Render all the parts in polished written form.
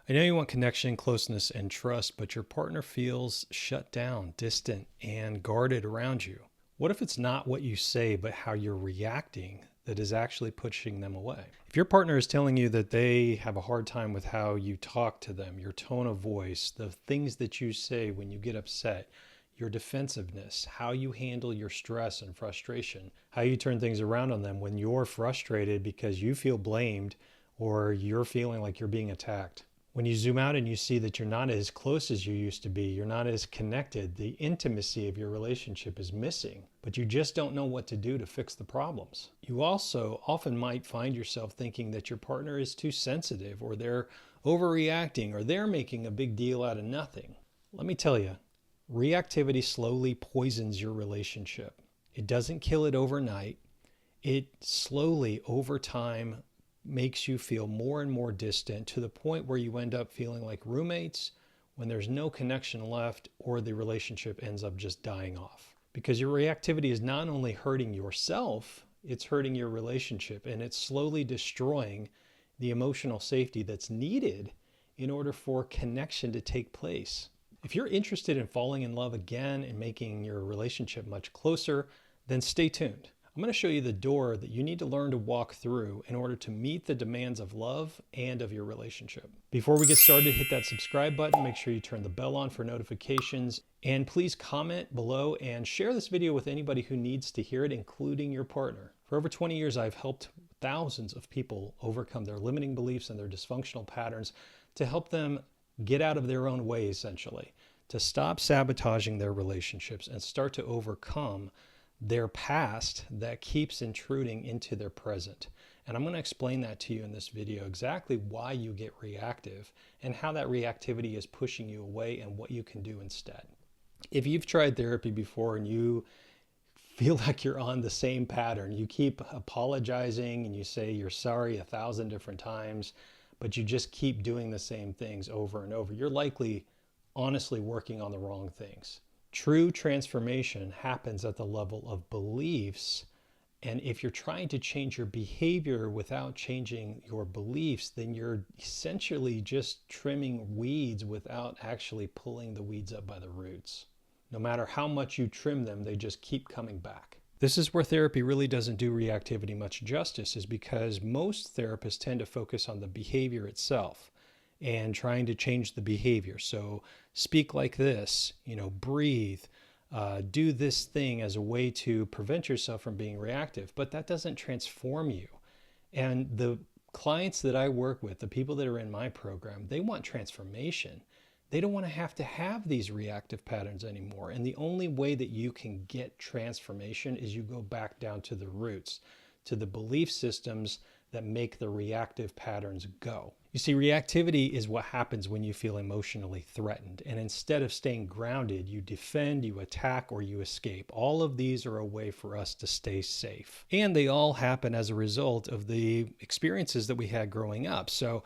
I know you want connection, closeness, and trust, but your partner feels shut down, distant, and guarded around you. What if it's not what you say, but how you're reacting that is actually pushing them away? If your partner is telling you that they have a hard time with how you talk to them, your tone of voice, the things that you say when you get upset, your defensiveness, how you handle your stress and frustration, how you turn things around on them when you're frustrated because you feel blamed or you're feeling like you're being attacked. When you zoom out and you see that you're not as close as you used to be, you're not as connected, the intimacy of your relationship is missing, but you just don't know what to do to fix the problems. You also often might find yourself thinking that your partner is too sensitive, or they're overreacting, or they're making a big deal out of nothing. Let me tell you, reactivity slowly poisons your relationship. It doesn't kill it overnight. It slowly, over time, makes you feel more and more distant to the point where you end up feeling like roommates when there's no connection left, or the relationship ends up just dying off. Because your reactivity is not only hurting yourself, it's hurting your relationship, and it's slowly destroying the emotional safety that's needed in order for connection to take place. If you're interested in falling in love again and making your relationship much closer, then stay tuned. I'm going to show you the door that you need to learn to walk through in order to meet the demands of love and of your relationship. Before we get started, hit that subscribe button, make sure you turn the bell on for notifications, and please comment below and share this video with anybody who needs to hear it, including your partner. For over 20 years, I've helped thousands of people overcome their limiting beliefs and their dysfunctional patterns to help them get out of their own way, essentially, to stop sabotaging their relationships and start to overcome their past that keeps intruding into their present. And I'm going to explain that to you in this video, exactly why you get reactive and how that reactivity is pushing you away and what you can do instead. If you've tried therapy before and you feel like you're on the same pattern, you keep apologizing and you say you're sorry 1,000 different times, but you just keep doing the same things over and over, you're likely honestly working on the wrong things. True transformation happens at the level of beliefs, and if you're trying to change your behavior without changing your beliefs, then you're essentially just trimming weeds without actually pulling the weeds up by the roots. No matter how much you trim them, they just keep coming back. This is where therapy really doesn't do reactivity much justice, is because most therapists tend to focus on the behavior itself and trying to change the behavior. So speak like this, breathe, do this thing as a way to prevent yourself from being reactive, but that doesn't transform you. And the clients that I work with, the people that are in my program, they want transformation. They don't want to have these reactive patterns anymore. And the only way that you can get transformation is you go back down to the roots, to the belief systems that make the reactive patterns go. You see, reactivity is what happens when you feel emotionally threatened. And instead of staying grounded, you defend, you attack, or you escape. All of these are a way for us to stay safe. And they all happen as a result of the experiences that we had growing up. So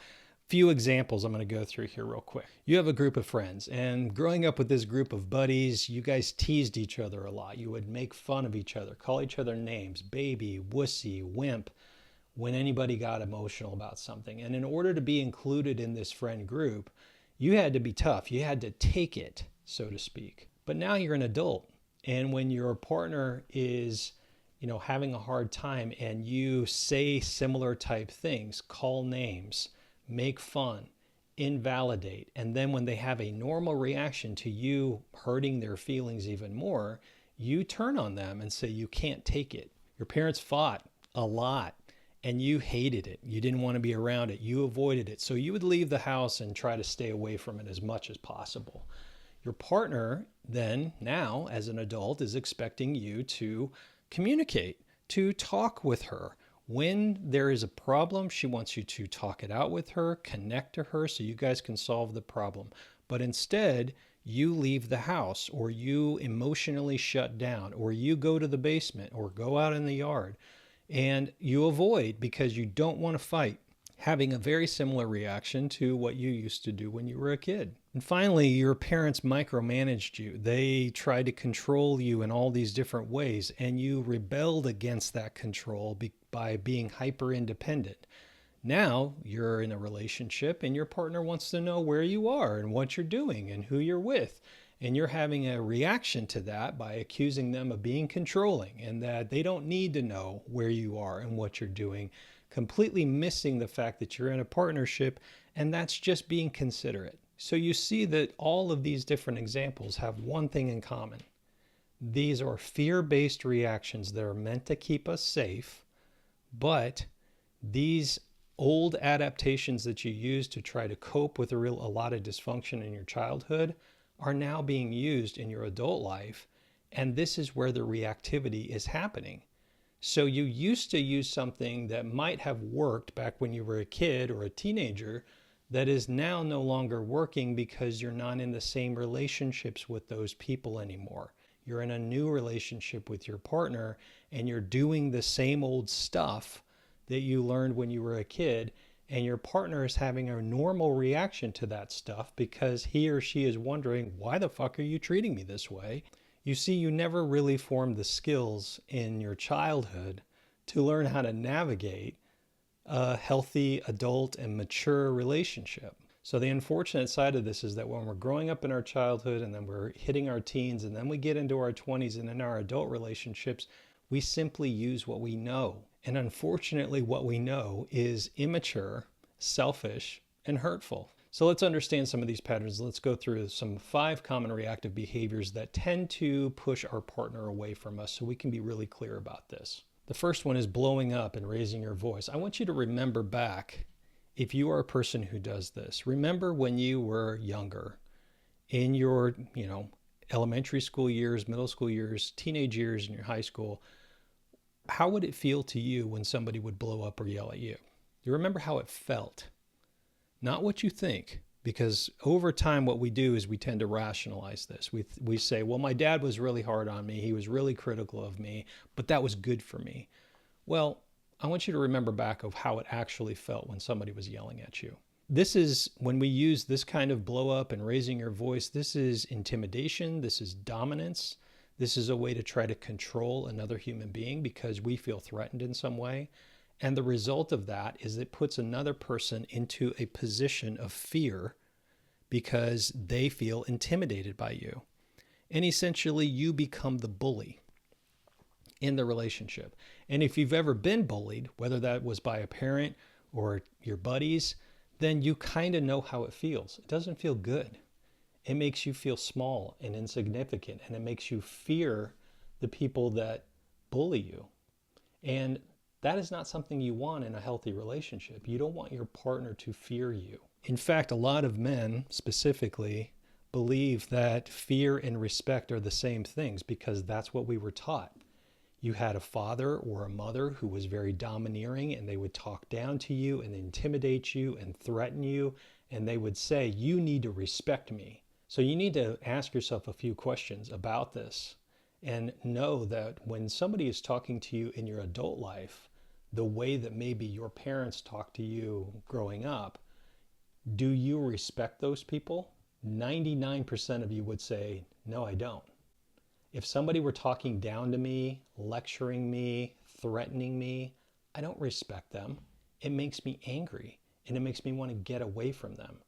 few examples I'm going to go through here real quick. You have a group of friends, and growing up with this group of buddies, you guys teased each other a lot. You would make fun of each other, call each other names, baby, wussy, wimp, when anybody got emotional about something. And in order to be included in this friend group, you had to be tough. You had to take it, so to speak. But now you're an adult. And when your partner is, having a hard time and you say similar type things, call names, make fun, invalidate, and then when they have a normal reaction to you hurting their feelings even more, you turn on them and say you can't take it. Your parents fought a lot and you hated it. You didn't want to be around it. You avoided it. So you would leave the house and try to stay away from it as much as possible. Your partner then, now as an adult, is expecting you to communicate, to talk with her. When there is a problem, she wants you to talk it out with her, connect to her so you guys can solve the problem. But instead, you leave the house, or you emotionally shut down, or you go to the basement, or go out in the yard, and you avoid because you don't want to fight, having a very similar reaction to what you used to do when you were a kid. And finally, your parents micromanaged you. They tried to control you in all these different ways, and you rebelled against that control by being hyper independent. Now you're in a relationship and your partner wants to know where you are and what you're doing and who you're with. And you're having a reaction to that by accusing them of being controlling and that they don't need to know where you are and what you're doing, completely missing the fact that you're in a partnership, and that's just being considerate. So you see that all of these different examples have one thing in common. These are fear-based reactions that are meant to keep us safe, but these old adaptations that you use to try to cope with a lot of dysfunction in your childhood are now being used in your adult life, and this is where the reactivity is happening. So you used to use something that might have worked back when you were a kid or a teenager that is now no longer working because you're not in the same relationships with those people anymore. You're in a new relationship with your partner and you're doing the same old stuff that you learned when you were a kid, and your partner is having a normal reaction to that stuff because he or she is wondering, why the fuck are you treating me this way? You see, you never really formed the skills in your childhood to learn how to navigate a healthy adult and mature relationship. So the unfortunate side of this is that when we're growing up in our childhood and then we're hitting our teens and then we get into our 20s and in our adult relationships, we simply use what we know. And unfortunately, what we know is immature, selfish, and hurtful. So let's understand some of these patterns. Let's go through some 5 common reactive behaviors that tend to push our partner away from us so we can be really clear about this. The first one is blowing up and raising your voice. I want you to remember back, if you are a person who does this, remember when you were younger, in your, elementary school years, middle school years, teenage years, in your high school. How would it feel to you when somebody would blow up or yell at you? You remember how it felt, not what you think, because over time what we do is we tend to rationalize this. We say, well, my dad was really hard on me. He was really critical of me, but that was good for me. Well, I want you to remember back of how it actually felt when somebody was yelling at you. This is when we use this kind of blow up and raising your voice, this is intimidation, this is dominance. This is a way to try to control another human being because we feel threatened in some way. And the result of that is it puts another person into a position of fear because they feel intimidated by you. And essentially, you become the bully in the relationship. And if you've ever been bullied, whether that was by a parent or your buddies, then you kind of know how it feels. It doesn't feel good. It makes you feel small and insignificant, and it makes you fear the people that bully you. And that is not something you want in a healthy relationship. You don't want your partner to fear you. In fact, a lot of men specifically believe that fear and respect are the same things because that's what we were taught. You had a father or a mother who was very domineering, and they would talk down to you and intimidate you and threaten you, and they would say, you need to respect me. So you need to ask yourself a few questions about this and know that when somebody is talking to you in your adult life, the way that maybe your parents talked to you growing up, do you respect those people? 99% of you would say, no, I don't. If somebody were talking down to me, lecturing me, threatening me, I don't respect them. It makes me angry and it makes me want to get away from them.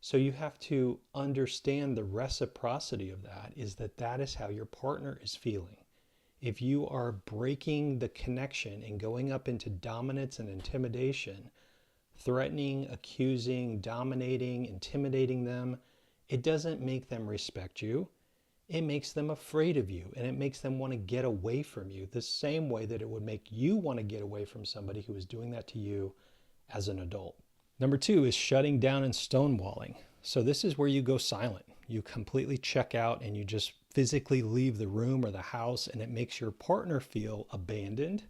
So you have to understand the reciprocity of that is that is how your partner is feeling. If you are breaking the connection and going up into dominance and intimidation, threatening, accusing, dominating, intimidating them, it doesn't make them respect you. It makes them afraid of you, and it makes them want to get away from you the same way that it would make you want to get away from somebody who is doing that to you as an adult. Number 2 is shutting down and stonewalling. So this is where you go silent. You completely check out and you just physically leave the room or the house, and it makes your partner feel abandoned,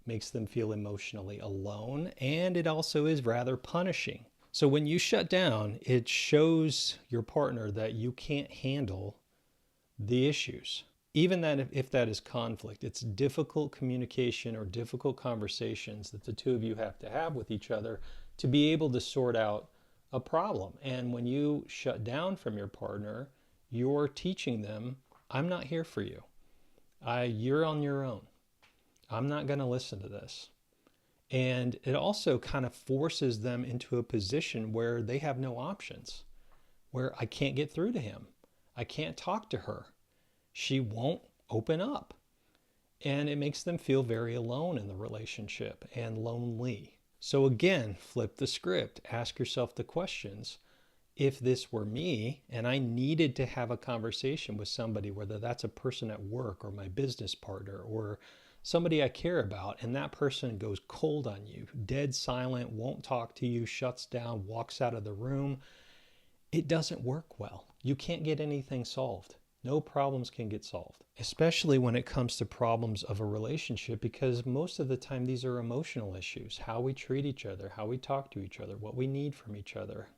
makes them feel emotionally alone, and it also is rather punishing. So when you shut down, it shows your partner that you can't handle the issues. Even that if that is conflict, it's difficult communication or difficult conversations that the two of you have to have with each other to be able to sort out a problem. And when you shut down from your partner, you're teaching them, I'm not here for you. You're on your own. I'm not going to listen to this. And it also kind of forces them into a position where they have no options, where I can't get through to him. I can't talk to her. She won't open up. And it makes them feel very alone in the relationship and lonely. So again, flip the script. Ask yourself the questions. If this were me and I needed to have a conversation with somebody, whether that's a person at work or my business partner or somebody I care about, and that person goes cold on you, dead silent, won't talk to you, shuts down, walks out of the room, it doesn't work well. You can't get anything solved. No problems can get solved, especially when it comes to problems of a relationship, because most of the time these are emotional issues, how we treat each other, how we talk to each other, what we need from each other,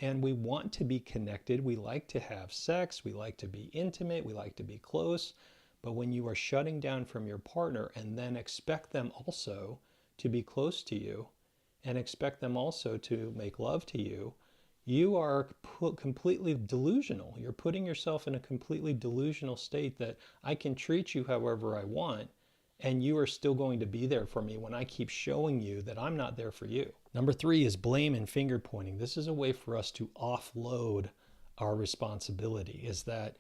and we want to be connected. We like to have sex. We like to be intimate. We like to be close. But when you are shutting down from your partner and then expect them also to be close to you and expect them also to make love to you, you are completely delusional. You're putting yourself in a completely delusional state that I can treat you however I want, and you are still going to be there for me when I keep showing you that I'm not there for you. Number 3 is blame and finger pointing. This is a way for us to offload our responsibility. Is that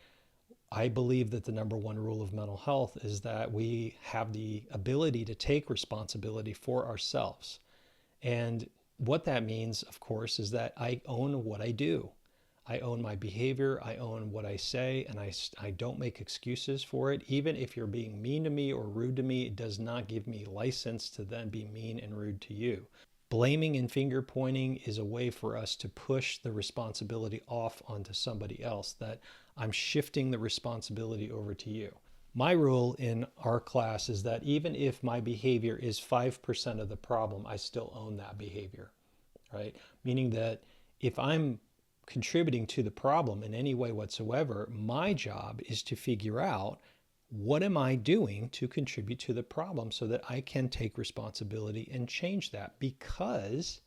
I believe that the number one rule of mental health is that we have the ability to take responsibility for ourselves. And what that means, of course, is that I own what I do. I own my behavior, I own what I say, and I don't make excuses for it. Even if you're being mean to me or rude to me, it does not give me license to then be mean and rude to you. Blaming and finger pointing is a way for us to push the responsibility off onto somebody else, that I'm shifting the responsibility over to you. My rule in our class is that even if my behavior is 5% of the problem, I still own that behavior, right? Meaning that if I'm contributing to the problem in any way whatsoever, my job is to figure out what am I doing to contribute to the problem so that I can take responsibility and change that, because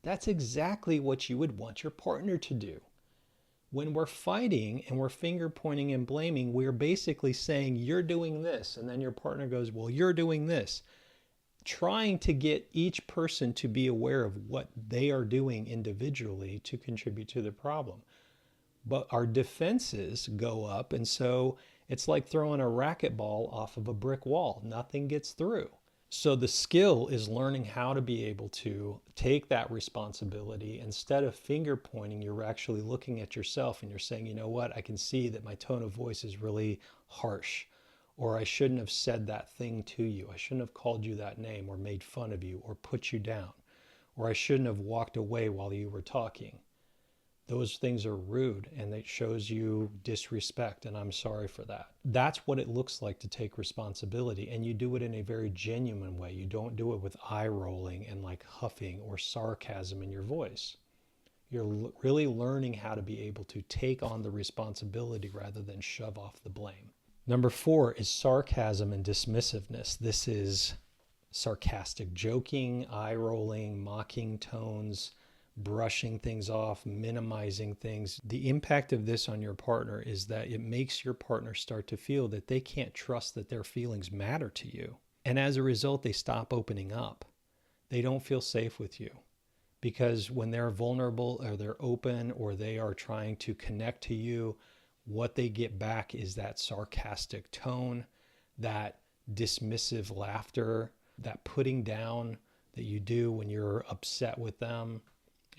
that's exactly what you would want your partner to do. When we're fighting and we're finger pointing and blaming, we're basically saying, you're doing this. And then your partner goes, well, you're doing this. Trying to get each person to be aware of what they are doing individually to contribute to the problem. But our defenses go up. And so it's like throwing a racquetball off of a brick wall. Nothing gets through. So the skill is learning how to be able to take that responsibility. Instead of finger pointing, you're actually looking at yourself and you're saying, you know what, I can see that my tone of voice is really harsh, or I shouldn't have said that thing to you. I shouldn't have called you that name or made fun of you or put you down, or I shouldn't have walked away while you were talking. Those things are rude and it shows you disrespect, and I'm sorry for that. That's what it looks like to take responsibility, and you do it in a very genuine way. You don't do it with eye rolling and like huffing or sarcasm in your voice. You're really learning how to be able to take on the responsibility rather than shove off the blame. Number 4 is sarcasm and dismissiveness. This is sarcastic joking, eye rolling, mocking tones, brushing things off, minimizing things. The impact of this on your partner is that it makes your partner start to feel that they can't trust that their feelings matter to you. And as a result, they stop opening up. They don't feel safe with you, because when they're vulnerable or they're open or they are trying to connect to you, what they get back is that sarcastic tone, that dismissive laughter, that putting down that you do when you're upset with them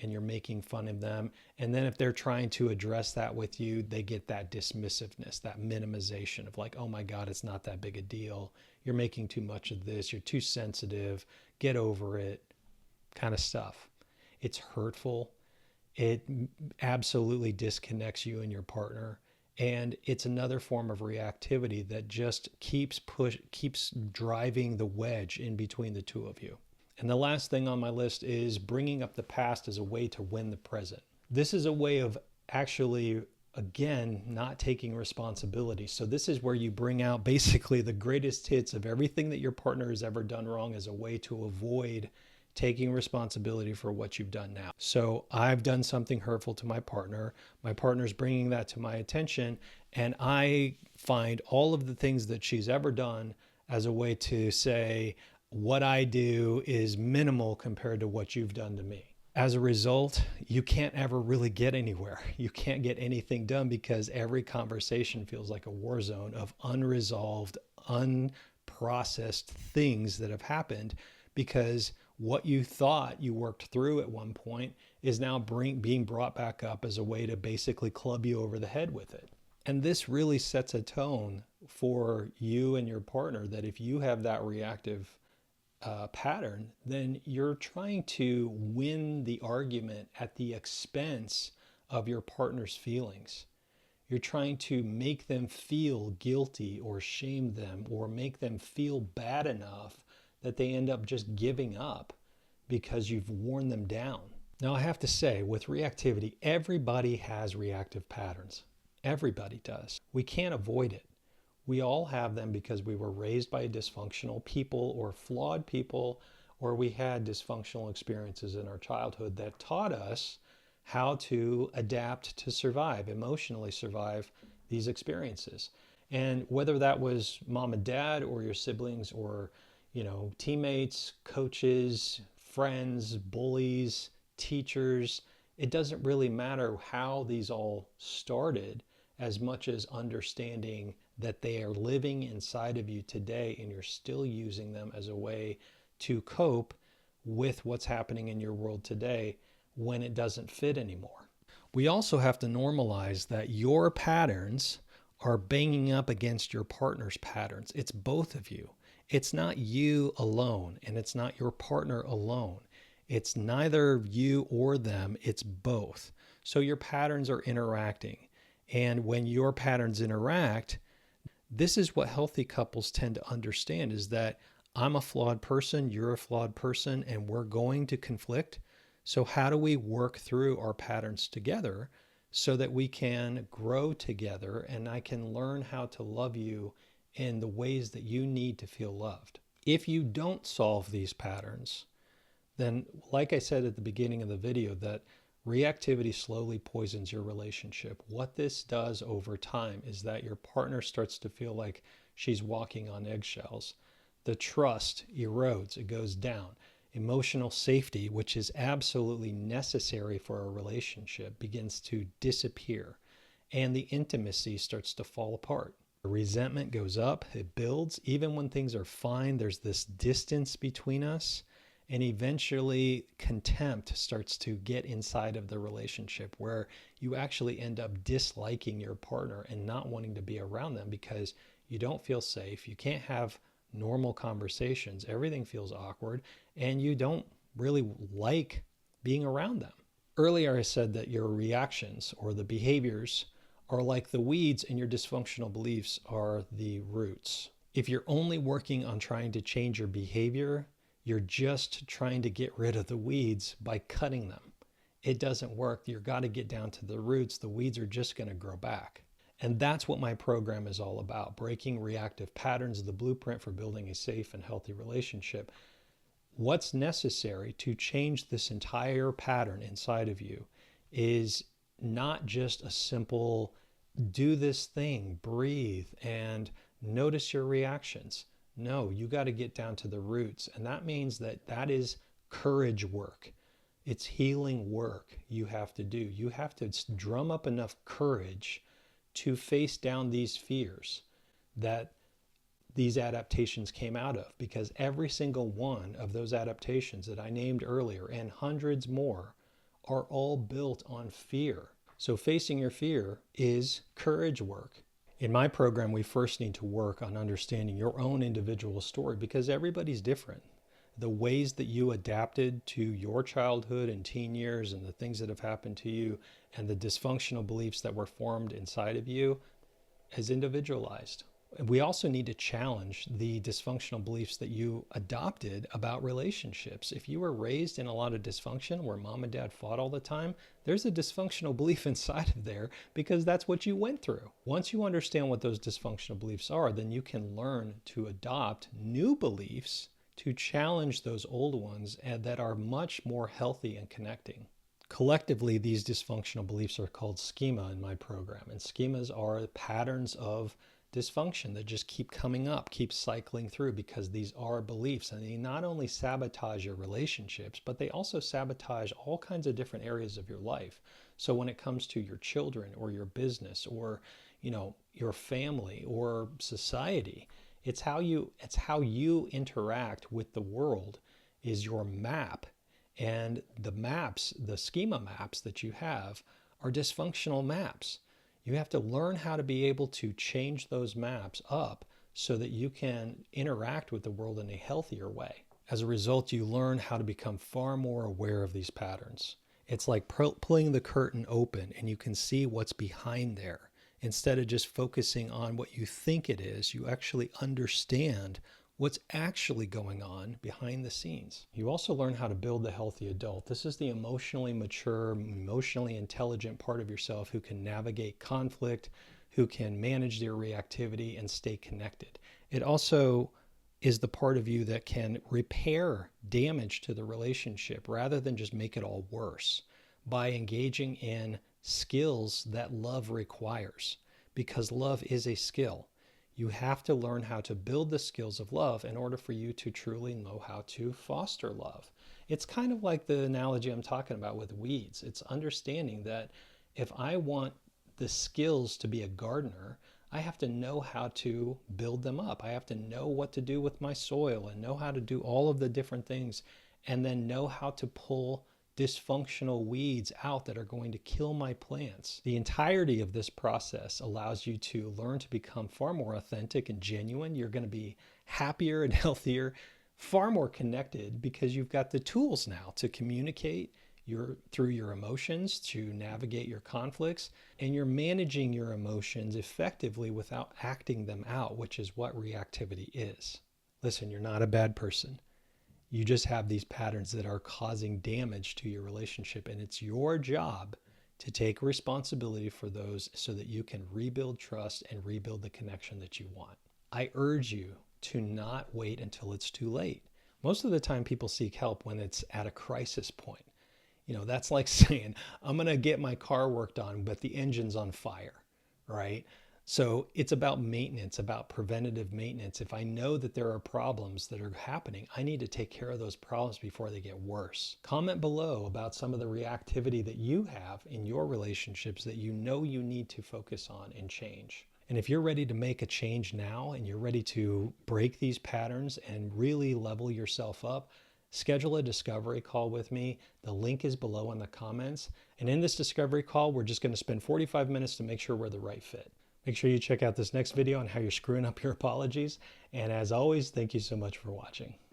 and you're making fun of them. And then if they're trying to address that with you, they get that dismissiveness, that minimization of like, oh my God, it's not that big a deal. You're making too much of this. You're too sensitive. Get over it, kind of stuff. It's hurtful. It absolutely disconnects you and your partner. And it's another form of reactivity that just keeps driving the wedge in between the two of you. And the last thing on my list is bringing up the past as a way to win the present. This is a way of actually, again, not taking responsibility. So this is where you bring out basically the greatest hits of everything that your partner has ever done wrong as a way to avoid taking responsibility for what you've done now. So I've done something hurtful to my partner. My partner's bringing that to my attention, and I find all of the things that she's ever done as a way to say, what I do is minimal compared to what you've done to me. As a result, you can't ever really get anywhere. You can't get anything done because every conversation feels like a war zone of unresolved, unprocessed things that have happened, because what you thought you worked through at one point is now being brought back up as a way to basically club you over the head with it. And this really sets a tone for you and your partner that if you have that reactive pattern, then you're trying to win the argument at the expense of your partner's feelings. You're trying to make them feel guilty or shame them or make them feel bad enough that they end up just giving up because you've worn them down. Now, I have to say, with reactivity, everybody has reactive patterns. Everybody does. We can't avoid it. We all have them because we were raised by dysfunctional people or flawed people, or we had dysfunctional experiences in our childhood that taught us how to adapt to survive, emotionally survive these experiences. And whether that was mom and dad or your siblings or, teammates, coaches, friends, bullies, teachers, it doesn't really matter how these all started as much as understanding that they are living inside of you today and you're still using them as a way to cope with what's happening in your world today when it doesn't fit anymore. We also have to normalize that your patterns are banging up against your partner's patterns. It's both of you. It's not you alone, and it's not your partner alone. It's neither you or them, it's both. So your patterns are interacting. And when your patterns interact, this is what healthy couples tend to understand, is that I'm a flawed person, you're a flawed person, and we're going to conflict. So how do we work through our patterns together so that we can grow together and I can learn how to love you in the ways that you need to feel loved? If you don't solve these patterns, then like I said at the beginning of the video, that reactivity slowly poisons your relationship. What this does over time is that your partner starts to feel like she's walking on eggshells. The trust erodes, it goes down. Emotional safety, which is absolutely necessary for a relationship, begins to disappear, and the intimacy starts to fall apart. The resentment goes up, it builds. Even when things are fine, there's this distance between us. And eventually contempt starts to get inside of the relationship where you actually end up disliking your partner and not wanting to be around them because you don't feel safe. You can't have normal conversations. Everything feels awkward and you don't really like being around them. Earlier, I said that your reactions or the behaviors are like the weeds and your dysfunctional beliefs are the roots. If you're only working on trying to change your behavior, you're just trying to get rid of the weeds by cutting them. It doesn't work. You've got to get down to the roots. The weeds are just going to grow back. And that's what my program is all about. Breaking reactive patterns, the blueprint for building a safe and healthy relationship. What's necessary to change this entire pattern inside of you is not just a simple do this thing, breathe, and notice your reactions. No, you got to get down to the roots. And that means that is courage work. It's healing work you have to do. You have to drum up enough courage to face down these fears that these adaptations came out of, because every single one of those adaptations that I named earlier and hundreds more are all built on fear. So facing your fear is courage work. In my program, we first need to work on understanding your own individual story because everybody's different. The ways that you adapted to your childhood and teen years and the things that have happened to you and the dysfunctional beliefs that were formed inside of you is individualized. We also need to challenge the dysfunctional beliefs that you adopted about relationships. If you were raised in a lot of dysfunction where mom and dad fought all the time, there's a dysfunctional belief inside of there because that's what you went through. Once you understand what those dysfunctional beliefs are, then you can learn to adopt new beliefs to challenge those old ones and that are much more healthy and connecting. Collectively, these dysfunctional beliefs are called schema in my program, and schemas are patterns of dysfunction that just keep coming up, keep cycling through, because these are beliefs, and they not only sabotage your relationships, but they also sabotage all kinds of different areas of your life. So when it comes to your children or your business or, your family or society, it's how you interact with the world is your map. And the maps, the schema maps that you have are dysfunctional maps. You have to learn how to be able to change those maps up so that you can interact with the world in a healthier way. As a result, you learn how to become far more aware of these patterns. It's like pulling the curtain open and you can see what's behind there. Instead of just focusing on what you think it is, you actually understand what's actually going on behind the scenes. You also learn how to build the healthy adult. This is the emotionally mature, emotionally intelligent part of yourself who can navigate conflict, who can manage their reactivity and stay connected. It also is the part of you that can repair damage to the relationship rather than just make it all worse by engaging in skills that love requires, because love is a skill. You have to learn how to build the skills of love in order for you to truly know how to foster love. It's kind of like the analogy I'm talking about with weeds. It's understanding that if I want the skills to be a gardener, I have to know how to build them up. I have to know what to do with my soil and know how to do all of the different things, and then know how to pull dysfunctional weeds out that are going to kill my plants. The entirety of this process allows you to learn to become far more authentic and genuine. You're going to be happier and healthier, far more connected, because you've got the tools now to communicate through your emotions, to navigate your conflicts, and you're managing your emotions effectively without acting them out, which is what reactivity is. Listen, you're not a bad person. You just have these patterns that are causing damage to your relationship, and it's your job to take responsibility for those so that you can rebuild trust and rebuild the connection that you want. I urge you to not wait until it's too late. Most of the time people seek help when it's at a crisis point. That's like saying, I'm going to get my car worked on, but the engine's on fire, right? So it's about maintenance, about preventative maintenance. If I know that there are problems that are happening, I need to take care of those problems before they get worse. Comment below about some of the reactivity that you have in your relationships that you know you need to focus on and change. And if you're ready to make a change now and you're ready to break these patterns and really level yourself up, schedule a discovery call with me. The link is below in the comments. And in this discovery call, we're just going to spend 45 minutes to make sure we're the right fit. Make sure you check out this next video on how you're screwing up your apologies. And as always, thank you so much for watching.